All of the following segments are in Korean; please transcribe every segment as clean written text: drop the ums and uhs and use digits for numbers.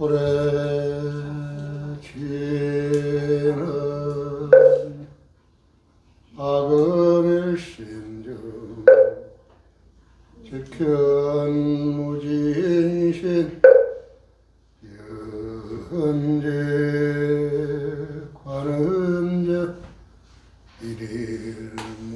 오래 지는 악을 신중 지큰 무진신 현재 관음적 일일무술에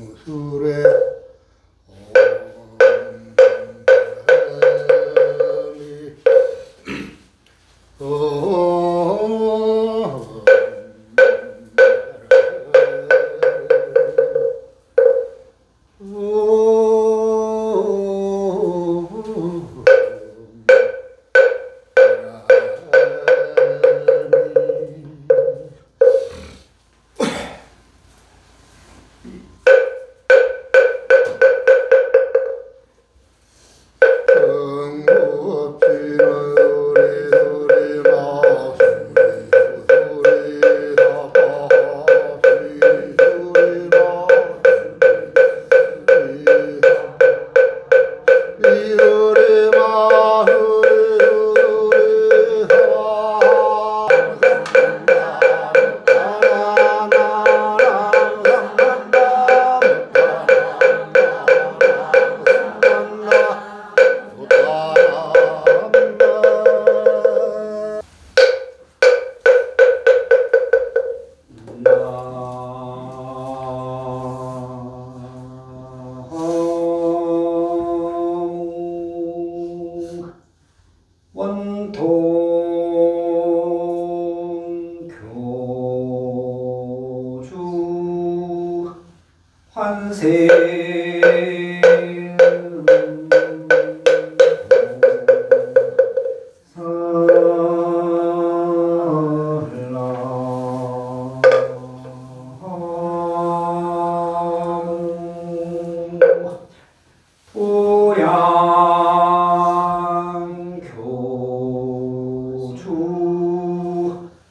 원통교주 환세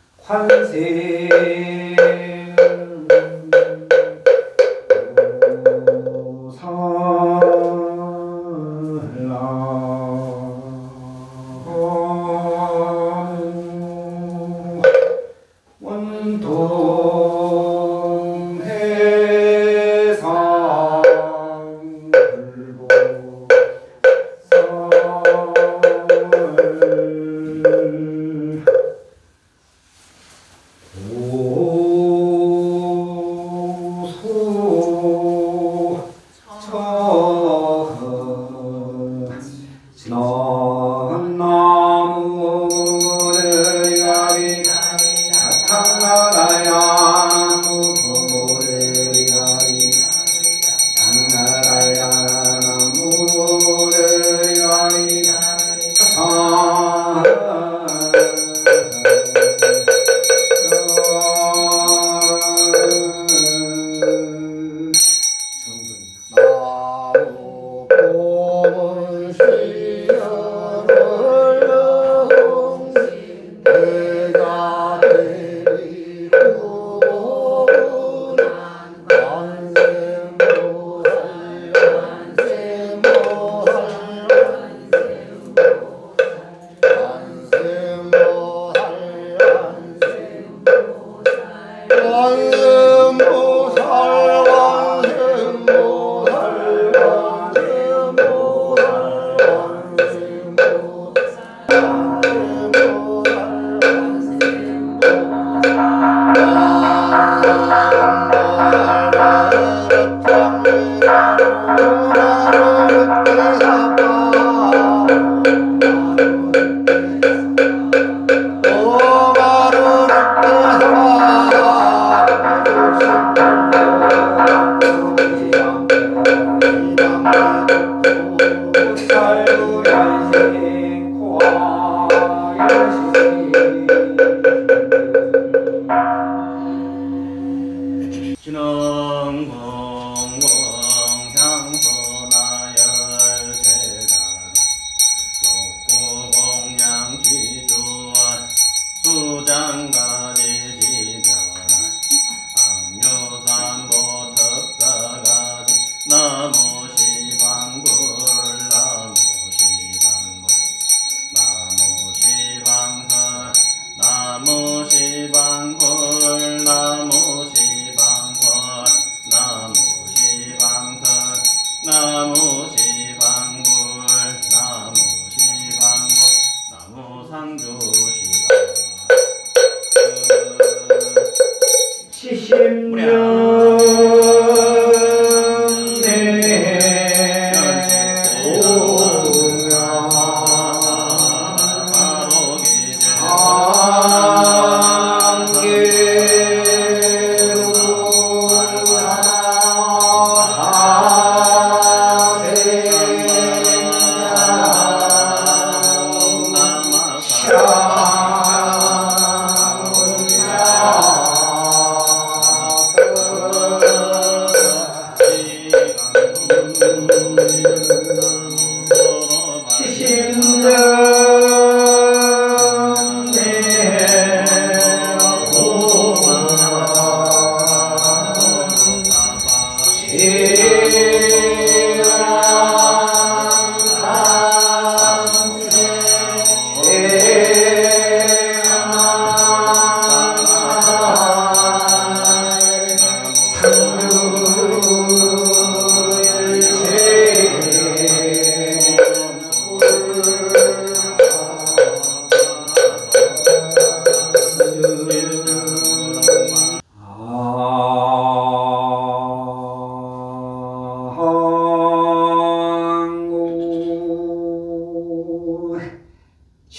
환세 수장가지 지변한 악묘삼보 특사가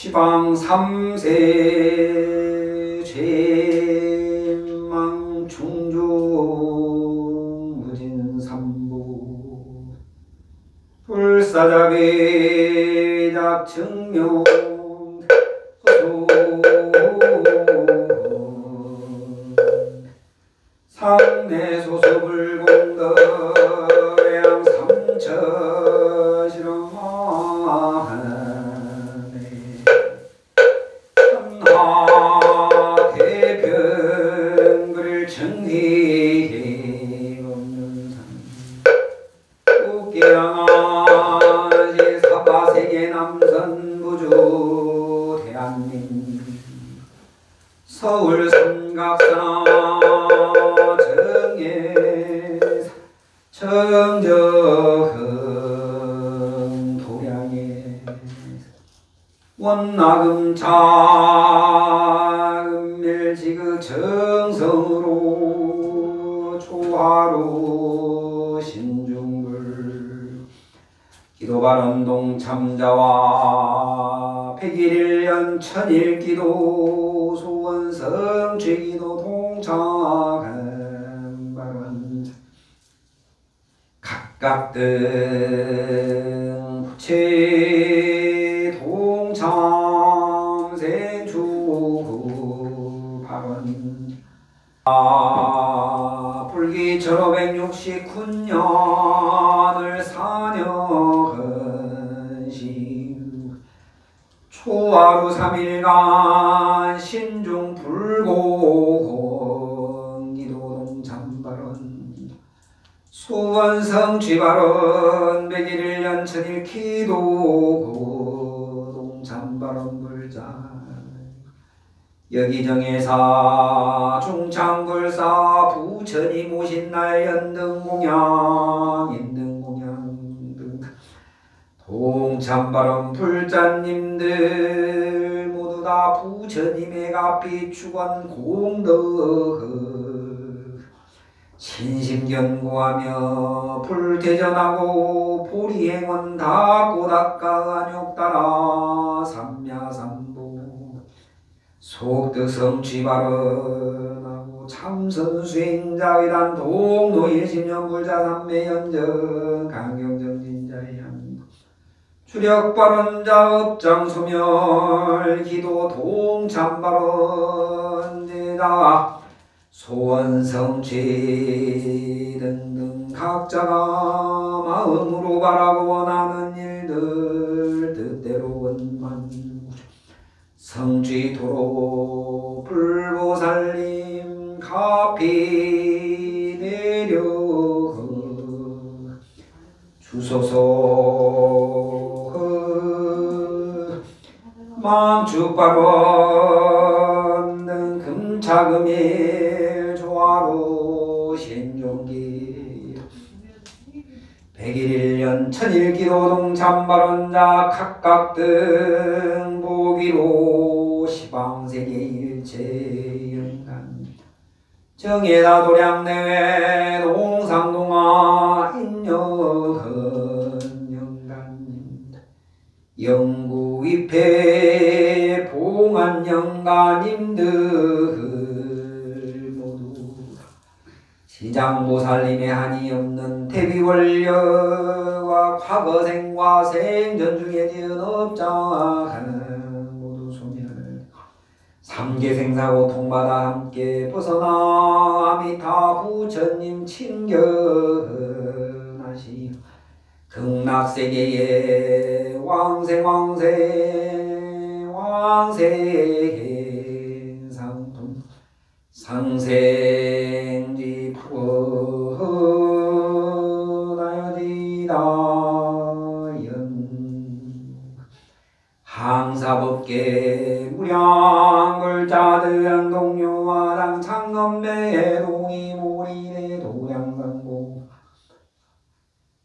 시방 삼세 죄망 충중 무진삼보 불사자비작 증명 상내소수불공덕양 삼처실험하네 한하대변글을 정리 없는 산 국기양아지 사바세계 남선부주 대한민 서울 삼각산하 정저흥 도량에 원나금차금멸지그 정성으로 조화로 신중불 기도바람동 참자와 백일일년 천일기도 소원성 죄기도 동창한 발원 각등 부채 동참생주 발원 불기 1569년을 사녀근시 초하루 3일간 신중불고 기도동참발원 소원성 쥐발언 백일일년 천일 기도 동참발언 불자 여기정에사 중창불사 부처니 모신날 연등공양 인등공양 등 동참발언 불자님들 모두 다 부처님의 값이 축원 공덕 신심견고하며 불대전하고 보리행원 닦고닦아 안욕따라 삼야삼보 속득성취발언하고 참선수행자의단 동노일심년불자삼매연정 강경정진자의한 주력발언자 업장소멸 기도 동참발언 대다 소원성취 등등 각자가 마음으로 바라고 원하는 일들 뜻대로 원만 성취토록 불보살님 가피 내려 주소서 망축발원 등 금차금일 조화로 신종기 백일일년 천일기도 동참발원자 각각 등 보기로 시방세계 일체연간 정예다 도량내외 동상동화 인여헌 영간 영구위패 봉안영가님들 모두 시장보살님의 한이 없는 대비원려와 과거생과 생전 중에 지은 업자 모두 소멸 삼계생사 고통받아 함께 벗어나 아미타 부처님 친견하시 극락세계의 왕생상통 상생지 푸어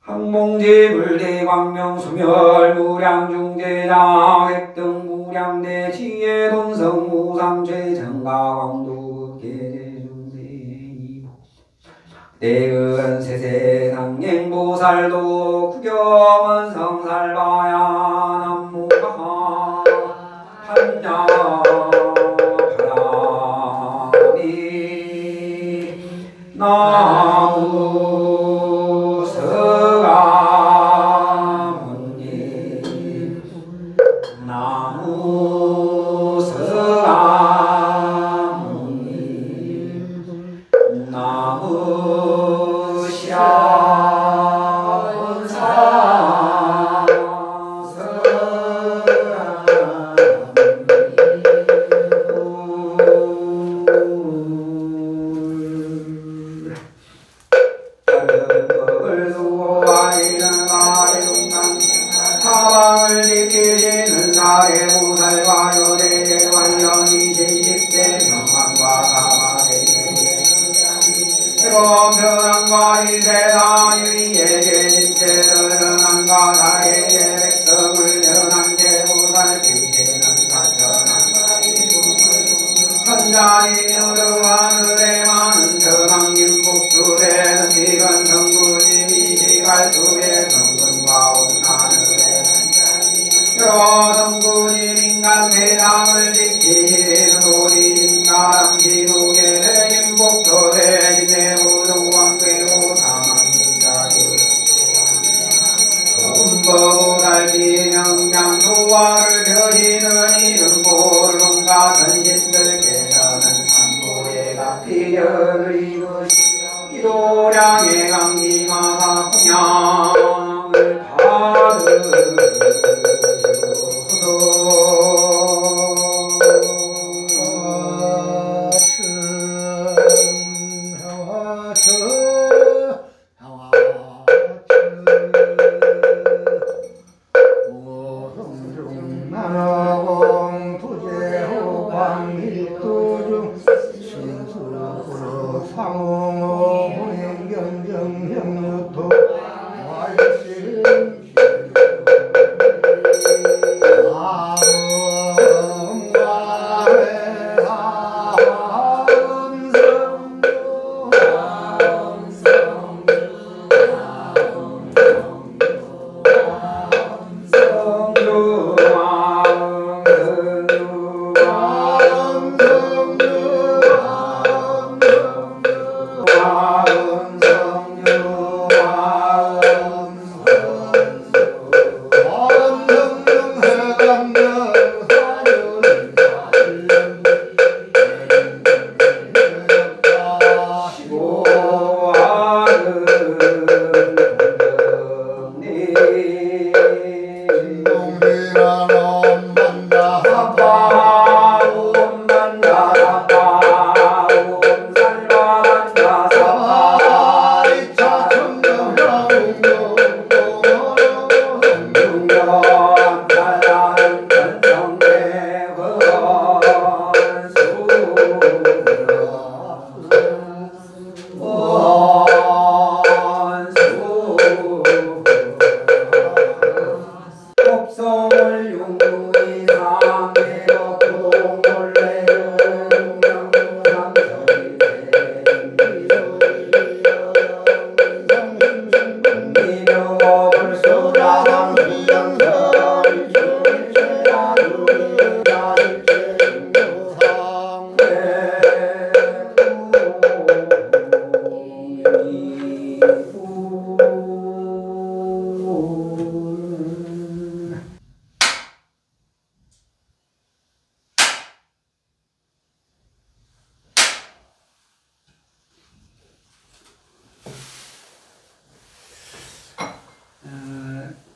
항몽지불대 광명수멸 무량중제자 획등 무량대 지혜돈성 무상죄 정가광도 계제중대 대은 세세상행보살도 구경은 성살바야 남무가 한야 바람이 나무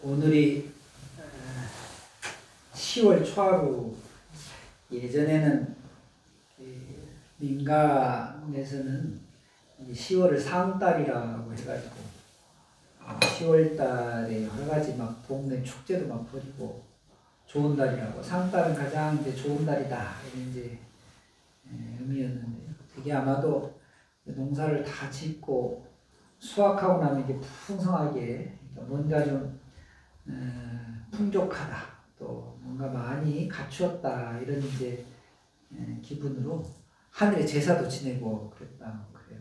오늘이 10월 초하루, 예전에는 민간에서는 10월을 상달이라고 해가지고 10월 달에 여러 가지 막 동네 축제도 막 벌이고 좋은 달이라고, 상달은 가장 이제 좋은 달이다 이런 이제 의미였는데, 그게 아마도 농사를 다 짓고 수확하고 나면 이게 풍성하게 그러니까 뭔가 좀 풍족하다 또 뭔가 많이 갖추었다 이런 이제 기분으로 하늘에 제사도 지내고 그랬다 그래요.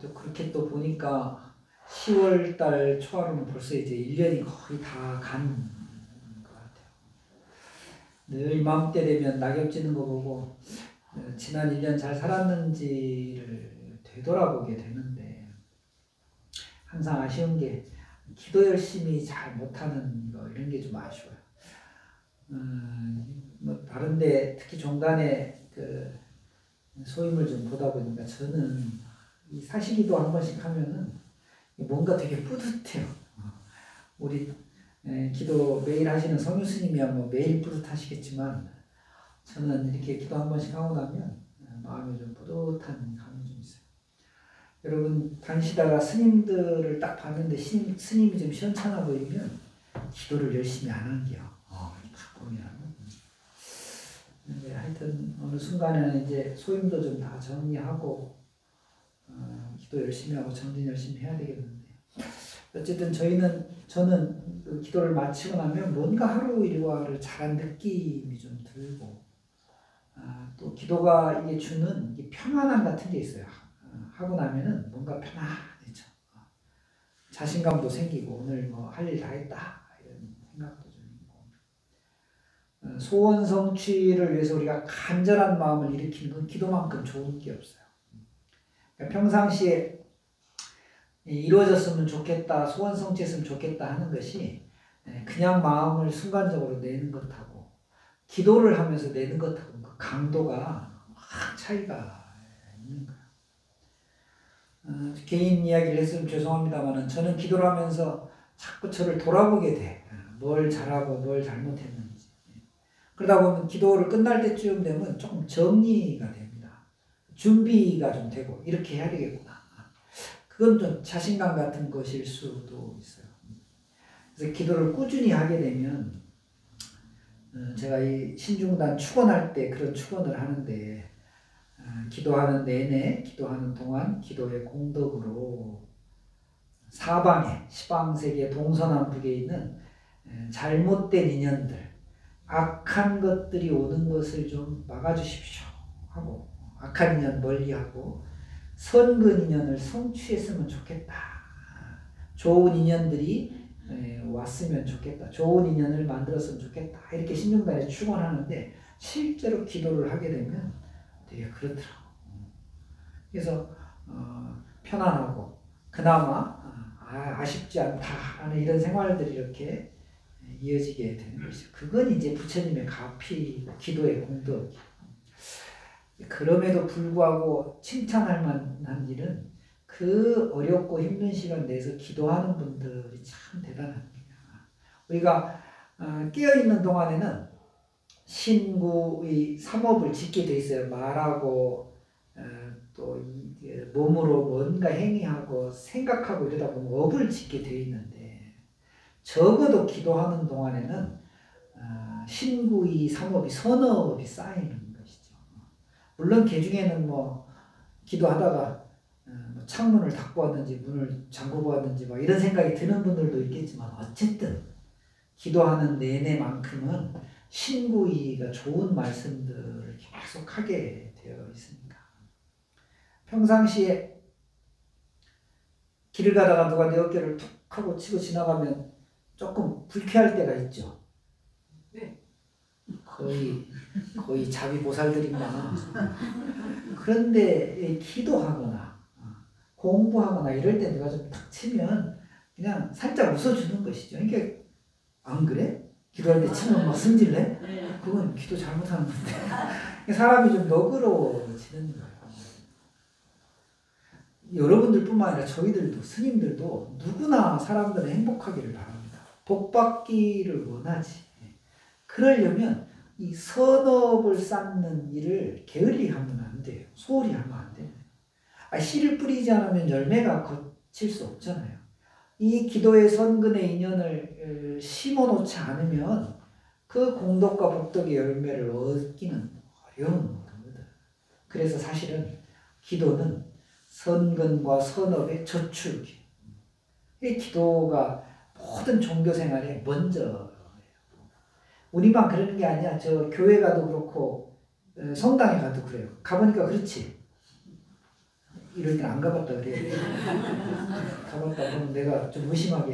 또 그렇게 또 보니까 10월달 초하루는 벌써 이제 1년이 거의 다 간 것 같아요. 늘 이맘때 되면 낙엽 지는 거 보고 지난 1년 잘 살았는지를 되돌아보게 되는데 항상 아쉬운 게 기도 열심히 잘 못하는 거 이런 게 좀 아쉬워요. 뭐 다른데 특히 종단에 그 소임을 좀 보다 보니까 저는 이 사시기도 한 번씩 하면은 뭔가 되게 뿌듯해요. 우리 기도 매일 하시는 성유 스님이야 뭐 매일 뿌듯하시겠지만 저는 이렇게 기도 한 번씩 하고 나면 마음이 좀 뿌듯한 감이 좀 있어요. 여러분 다니시다가 스님들을 딱 봤는데 스님이 좀 시원찮아 보이면 기도를 열심히 안 한 게요. 딱 보면. 근데 하여튼 어느 순간에는 이제 소임도 좀 다 정리하고 기도 열심히 하고 정진 열심히 해야 되겠는데 어쨌든 저는 그 기도를 마치고 나면 뭔가 하루 일과를 잘한 느낌이 좀 들고 또 기도가 이게 주는 이 평안함 같은 게 있어요. 하고 나면은 뭔가 편안해져. 자신감도 생기고 오늘 뭐 할 일 다 했다 이런 생각도 좀 있고 소원 성취를 위해서 우리가 간절한 마음을 일으키는 건 기도만큼 좋은 게 없어요. 그러니까 평상시에 이루어졌으면 좋겠다, 소원 성취했으면 좋겠다 하는 것이 그냥 마음을 순간적으로 내는 것하고 기도를 하면서 내는 것하고 그 강도가 확 차이가 있는 거예요. 개인 이야기를 했으면 죄송합니다만 저는 기도를 하면서 자꾸 저를 돌아보게 돼. 뭘 잘하고 뭘 잘못했는지. 그러다 보면 기도를 끝날 때쯤 되면 조금 정리가 됩니다. 준비가 좀 되고 이렇게 해야 되겠구나. 그건 좀 자신감 같은 것일 수도 있어요. 그래서 기도를 꾸준히 하게 되면 제가 이 신중단 축원할 때 그런 축원을 하는데 기도하는 내내 기도하는 동안 기도의 공덕으로 사방에 시방세계 동서남북에 있는 잘못된 인연들 악한 것들이 오는 것을 좀 막아주십시오 하고 악한 인연 멀리하고 선근 인연을 성취했으면 좋겠다. 좋은 인연들이 왔으면 좋겠다. 좋은 인연을 만들었으면 좋겠다. 이렇게 신중단에 축원하는데 실제로 기도를 하게 되면 되게 그렇더라고. 그래서 편안하고 그나마 아쉽지 않다라는 이런 생활들이 이렇게 이어지게 되는 것이죠. 그건 이제 부처님의 가피, 기도의 공덕. 그럼에도 불구하고 칭찬할 만한 일은 그 어렵고 힘든 시간 내서 기도하는 분들이 참 대단합니다. 우리가 깨어있는 동안에는 신구의 삼업을 짓게 돼 있어요. 말하고 또 몸으로 뭔가 행위하고 생각하고 이러다 보면 업을 짓게 돼 있는데 적어도 기도하는 동안에는 신구의 삼업이 선업이 쌓이는 것이죠. 물론 개 중에는 뭐 기도하다가 창문을 닫고 왔는지 문을 잠그고 왔는지 막 이런 생각이 드는 분들도 있겠지만 어쨌든 기도하는 내내만큼은 신구이가 좋은 말씀들을 계속 하게 되어 있으니까 평상시에 길을 가다가 누가 내 어깨를 툭 하고 치고 지나가면 조금 불쾌할 때가 있죠. 네. 거의 자비보살들입니다. 그런데 기도하거나 공부하거나 이럴 때 누가 좀 탁 치면 그냥 살짝 웃어주는 것이죠. 그러니까 안 그래? 기도할 때 치면 막 승질내? 그건 기도 잘못하는 건데 사람이 좀 너그러워지는 거예요. 여러분들뿐만 아니라 저희들도 스님들도 누구나 사람들은 행복하기를 바랍니다. 복받기를 원하지. 그러려면 이 선업을 쌓는 일을 게을리 하면 안 돼요. 소홀히 하면 안 돼요. 씨를 뿌리지 않으면 열매가 거칠 수 없잖아요. 이 기도의 선근의 인연을 심어놓지 않으면 그 공덕과 복덕의 열매를 얻기는 어려운 거거든. 그래서 사실은 기도는 선근과 선업의 저출기. 이 기도가 모든 종교 생활에 먼저. 우리만 그러는 게 아니야. 저 교회 가도 그렇고 성당에 가도 그래요. 가보니까 그렇지. 이럴 땐 안 가봤다 그래. 가봤다 그러면 내가 좀 의심하게.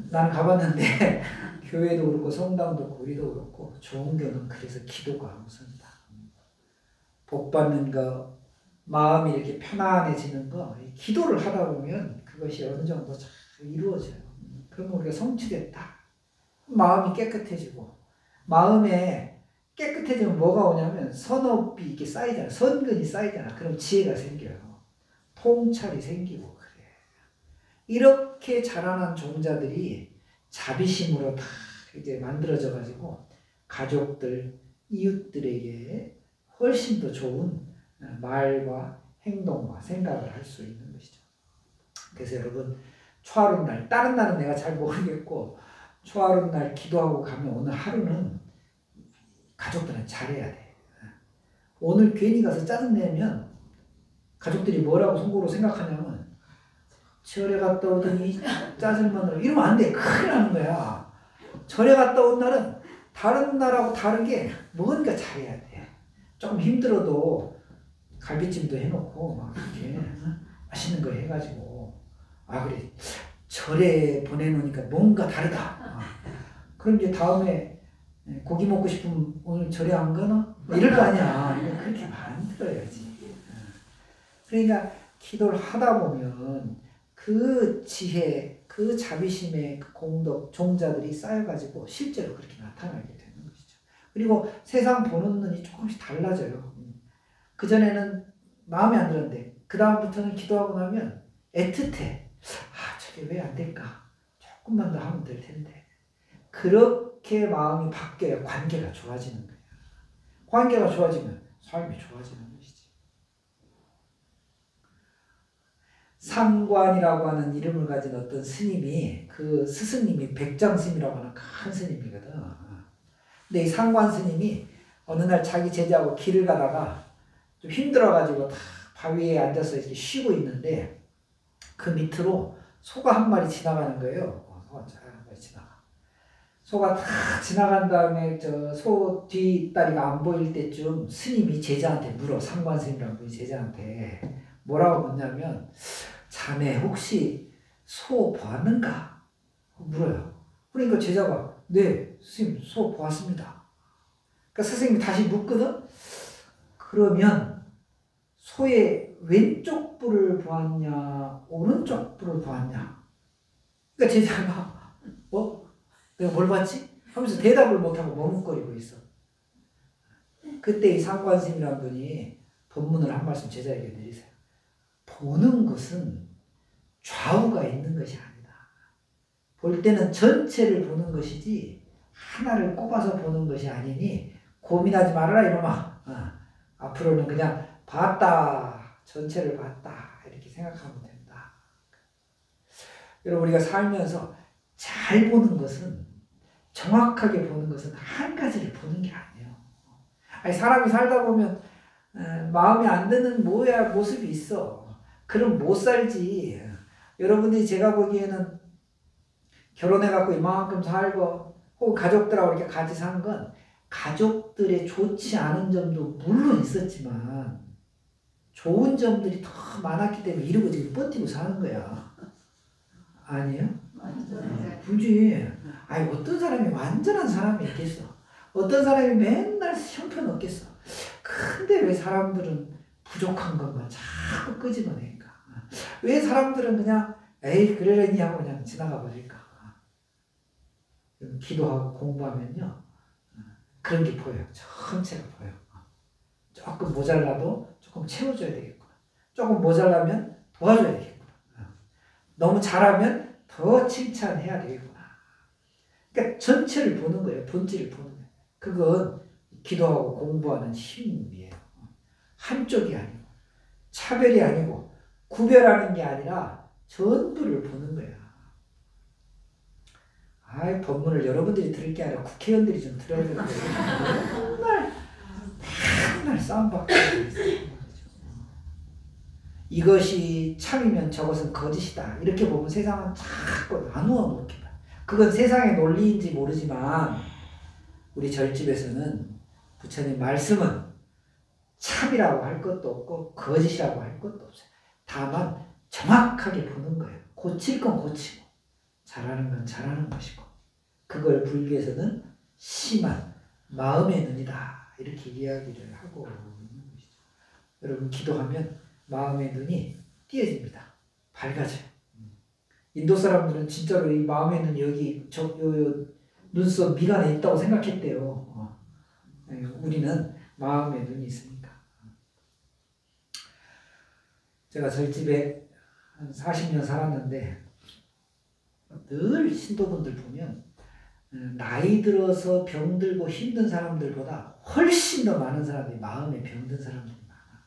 나는 가봤는데 교회도 그렇고 성당도 그렇고 우리도 그렇고 종교는 그래서 기도가 우선이다. 복 받는 거, 마음이 이렇게 편안해지는 거, 기도를 하다 보면 그것이 어느 정도 잘 이루어져요. 그러면 우리가 성취됐다. 마음이 깨끗해지고, 마음에 깨끗해지면 뭐가 오냐면 선업이 이렇게 쌓이잖아. 선근이 쌓이잖아. 그럼 지혜가 생겨요. 통찰이 생기고 그래. 이렇게 자라난 종자들이 자비심으로 다 이제 만들어져 가지고 가족들, 이웃들에게 훨씬 더 좋은 말과 행동과 생각을 할 수 있는 것이죠. 그래서 여러분, 초하룻날, 다른 날은 내가 잘 모르겠고 초하룻날 기도하고 가면 오늘 하루는 가족들은 잘해야 돼. 오늘 괜히 가서 짜증내면 가족들이 뭐라고 속으로 생각하냐면 절에 갔다 오더니 짜증만 이러면 안 돼. 큰일 나는 거야. 절에 갔다 온 날은 다른 날하고 다르게 뭔가 잘해야 돼. 조금 힘들어도 갈비찜도 해놓고 막 이렇게 맛있는 거 해가지고 그래 절에 보내놓으니까 뭔가 다르다. 그럼 이제 다음에 고기 먹고 싶으면 오늘 절에 안 가나? 이럴 거 아니야. 그렇게 만들어야지. 그러니까 기도를 하다 보면 그 지혜, 그 자비심의 그 공덕, 종자들이 쌓여가지고 실제로 그렇게 나타나게 되는 것이죠. 그리고 세상 보는 눈이 조금씩 달라져요. 그전에는 마음에 안 들었는데 그 다음부터는 기도하고 나면 애틋해. 저게 왜 안 될까? 조금만 더 하면 될 텐데. 그렇게 마음이 바뀌어야 관계가 좋아지는 거예요. 관계가 좋아지면 삶이 좋아지는 것이지. 상관이라고 하는 이름을 가진 어떤 스님이, 그 스승님이 백장스님이라고 하는 큰 스님이거든. 근데 이 상관 스님이 어느 날 자기 제자하고 길을 가다가 좀 힘들어가지고 다 바위에 앉아서 이렇게 쉬고 있는데 그 밑으로 소가 한 마리 지나가는 거예요. 소가 한 마리 지나가. 소가 탁 지나간 다음에 저 소 뒷다리가 안 보일 때쯤 스님이 제자한테 물어. 상관 스님이라는 분이 제자한테 뭐라고 묻냐면 자네 혹시 소 보았는가? 물어요. 그러니까 제자가 네 스님 소 보았습니다. 그러니까 스승님이 다시 묻거든. 그러면 소의 왼쪽 뿔을 보았냐 오른쪽 뿔을 보았냐? 그러니까 제자가 내가 뭘 봤지? 하면서 대답을 못하고 머뭇거리고 있어. 그때 이 상관스님이라는 분이 법문을 한 말씀 제자에게 내리세요. 보는 것은 좌우가 있는 것이 아니다. 볼 때는 전체를 보는 것이지 하나를 꼽아서 보는 것이 아니니 고민하지 말아라 이놈아. 앞으로는 그냥 봤다. 전체를 봤다. 이렇게 생각하면 된다. 여러분 우리가 살면서 잘 보는 것은 정확하게 보는 것은 한 가지를 보는 게 아니에요. 사람이 살다 보면 마음에 안 드는 모습이 있어. 그럼 못 살지. 여러분들이 제가 보기에는 결혼해갖고 이만큼 살고 혹은 가족들하고 이렇게 같이 산 건 가족들의 좋지 않은 점도 물론 있었지만 좋은 점들이 더 많았기 때문에 이러고 지금 버티고 사는 거야. 아니에요? 굳이 어떤 사람이 완전한 사람이 있겠어. 어떤 사람이 맨날 형편없겠어. 근데 왜 사람들은 부족한 것만 자꾸 끄집어내니까? 왜 사람들은 그냥 에이 그러려니 하고 그냥 지나가 버릴까? 기도하고 공부하면요 그런 게 보여요. 전체가 보여. 조금 모자라도 조금 채워줘야 되겠구나. 조금 모자라면 도와줘야 되겠구나. 너무 잘하면 더 칭찬해야 되겠구나. 그러니까 전체를 보는 거예요. 본질을 보는 거예요. 그건 기도하고 공부하는 힘이에요. 한쪽이 아니고 차별이 아니고 구별하는 게 아니라 전부를 보는 거야. 법문을 여러분들이 들을 게 아니라 국회의원들이 좀 들어야 되는 거예요. 맨날 싸움밖에 안 했어요. 이것이 참이면 저것은 거짓이다. 이렇게 보면 세상은 자꾸 나누어 놓게 봐. 그건 세상의 논리인지 모르지만 우리 절집에서는 부처님 말씀은 참이라고 할 것도 없고 거짓이라고 할 것도 없어요. 다만 정확하게 보는 거예요. 고칠 건 고치고 잘하는 건 잘하는 것이고 그걸 불교에서는 심한 마음의 눈이다. 이렇게 이야기를 하고 있는 것이죠. 여러분 기도하면 마음의 눈이 띄어집니다. 밝아져요. 인도 사람들은 진짜로 이 마음의 눈이 여기 눈썹 미간에 있다고 생각했대요. 우리는 마음의 눈이 있으니까. 제가 절집에 한 40년 살았는데 늘 신도분들 보면 나이 들어서 병들고 힘든 사람들보다 훨씬 더 많은 사람들이 마음에 병든 사람들이 많아.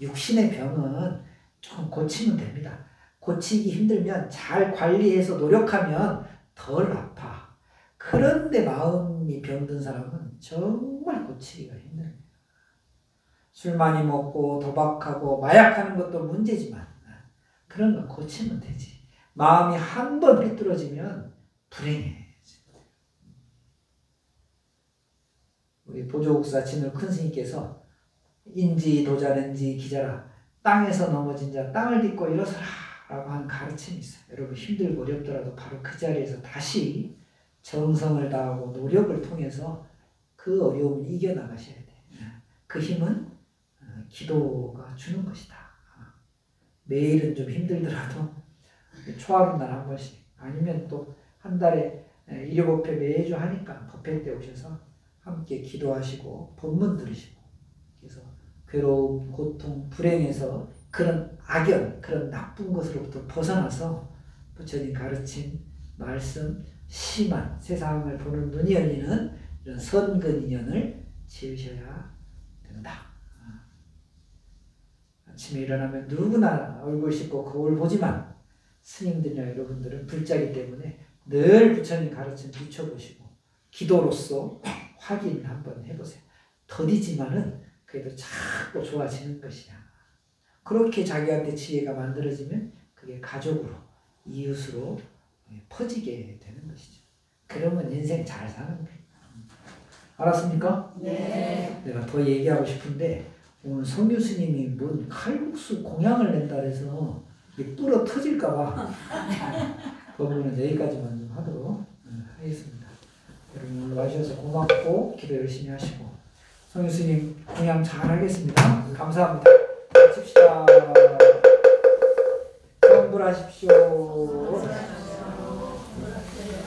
육신의 병은 조금 고치면 됩니다. 고치기 힘들면 잘 관리해서 노력하면 덜 아파. 그런데 마음이 병든 사람은 정말 고치기가 힘듭니다. 술 많이 먹고 도박하고 마약하는 것도 문제지만 그런 건 고치면 되지. 마음이 한 번 삐뚤어지면 불행해. 우리 보조국사 진울 큰 스님께서 인지 도자는지 기자라 땅에서 넘어진 자 땅을 딛고 일어서라 라고 하는 가르침이 있어요. 여러분 힘들고 어렵더라도 바로 그 자리에서 다시 정성을 다하고 노력을 통해서 그 어려움을 이겨나가셔야 돼. 그 힘은 기도가 주는 것이다. 매일은 좀 힘들더라도 초하루 날 한 번씩 아니면 또 한 달에 7회 매주 하니까 법회 때 오셔서 함께 기도하시고 법문 들으시고 그래서 괴로움, 고통, 불행에서 그런 악연, 그런 나쁜 것으로부터 벗어나서 부처님 가르침, 말씀, 심한 세상을 보는 눈이 열리는 이런 선근 인연을 지으셔야 된다. 아침에 일어나면 누구나 얼굴 씻고 거울 보지만 스님들이나 여러분들은 불자기 때문에 늘 부처님 가르침 비춰보시고 기도로서 확인 한번 해보세요. 더디지만은 그래도 자꾸 좋아지는 것이야. 그렇게 자기한테 지혜가 만들어지면 그게 가족으로, 이웃으로 퍼지게 되는 것이죠. 그러면 인생 잘 사는 거예요. 알았습니까? 네. 내가 더 얘기하고 싶은데 오늘 성규 스님이 뭔 칼국수 공양을 낸다 그래서 뚫어 터질까봐 법문은 여기까지만 좀 하도록 하겠습니다. 여러분 오늘 와주셔서 고맙고 기도 열심히 하시고 성규 스님 공양 잘 하겠습니다. 감사합니다. 마칩시다. 성불하십시오.